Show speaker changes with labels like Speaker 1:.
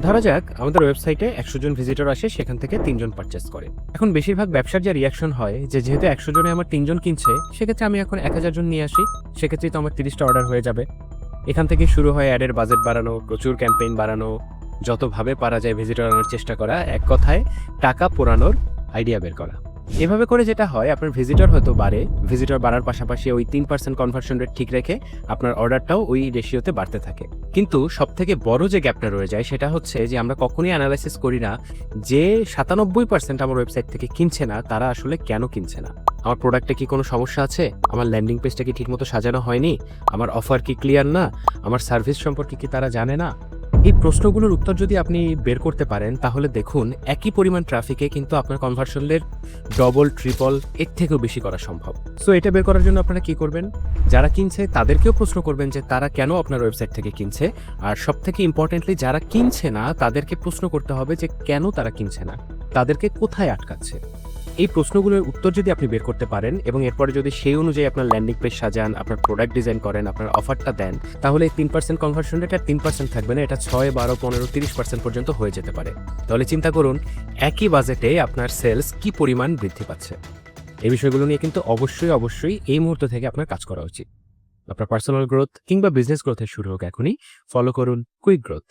Speaker 1: ধরা যাক আমাদের ওয়েবসাইটে 100 জন ভিজিটর আসে, সেখান থেকে 3 জন পারচেস করে। এখন বেশিরভাগ ব্যবসার যে রিঅ্যাকশন হয় যে যেহেতু 100 জনে আমার 3 জন কিনছে, সেক্ষেত্রে আমি এখন 1000 জন নিয়ে আসি, সেক্ষেত্রেই তো আমার 30টা অর্ডার হয়ে যাবে। এখান থেকে শুরু হয় অ্যাডের বাজেট বাড়ানো, প্রচুর ক্যাম্পেইন বাড়ানো, যতভাবে পারা যায় ভিজিটর আনার চেষ্টা করা, এক কথায় টাকা পোড়ানোর আইডিয়া বের করা। এভাবে করে যেটা হয়, আপনার ভিজিটর হয়তো বাড়ে, ভিজিটর বাড়ার পাশাপাশি ওই 3% কনভার্সন রেট ঠিক রেখে আপনার অর্ডারটাও ওই রেশিওতে বাড়তে থাকে। কিন্তু সবথেকে বড় যে গ্যাপটা রয়ে যায় সেটা হচ্ছে যে আমরা কখনোই অ্যানালাইসিস করি না যে 97% আমার ওয়েবসাইট থেকে কিনছে না, তারা আসলে কেন কিনছে না। আমার প্রোডাক্টে কি কোনো সমস্যা আছে? আমার ল্যান্ডিং পেজটা কি ঠিকমতো সাজানো হয়নি? আমার অফার কি ক্লিয়ার না? আমার সার্ভিস সম্পর্কে কি তারা জানে না? এই প্রশ্নগুলোর উত্তর যদি আপনি বের করতে পারেন, তাহলে দেখুন একই পরিমাণ ট্রাফিকে কিন্তু আপনার কনভার্সন রেট ডবল, ট্রিপল এর থেকেও বেশি করা সম্ভব। সো এটা বের করার জন্য আপনারা কি করবেন? যারা কিনছে তাদেরকেও প্রশ্ন করবেন যে তারা কেন আপনার ওয়েবসাইট থেকে কিনছে, আর সবথেকে ইম্পর্টেন্টলি যারা কিনছে না তাদেরকে প্রশ্ন করতে হবে যে কেন তারা কিনছে না, তাদেরকে কোথায় আটকাচ্ছে। এই প্রশ্নগুলোর উত্তর যদি আপনি বের করতে পারেন এবং এরপরে যদি সেই অনুযায়ী আপনার ল্যান্ডিং পেজ সাজান, আপনার প্রোডাক্ট ডিজাইন করেন, আপনার অফারটা দেন, তাহলে এই 3% কনভার্সন রেট আর 3% থাকবে না, এটা 6, 12, 15, 30% পর্যন্ত হয়ে যেতে পারে। তাহলে চিন্তা করুন একই বাজেটে আপনার সেলস কি পরিমাণ বৃদ্ধি পাচ্ছে। এই বিষয়গুলো নিয়ে কিন্তু অবশ্যই এই মুহূর্ত থেকে আপনার কাজ করা উচিত। আপনার পার্সোনাল গ্রোথ কিংবা বিজনেস গ্রোথের শুরু হোক এখনই। ফলো করুন কুইক গ্রোথ।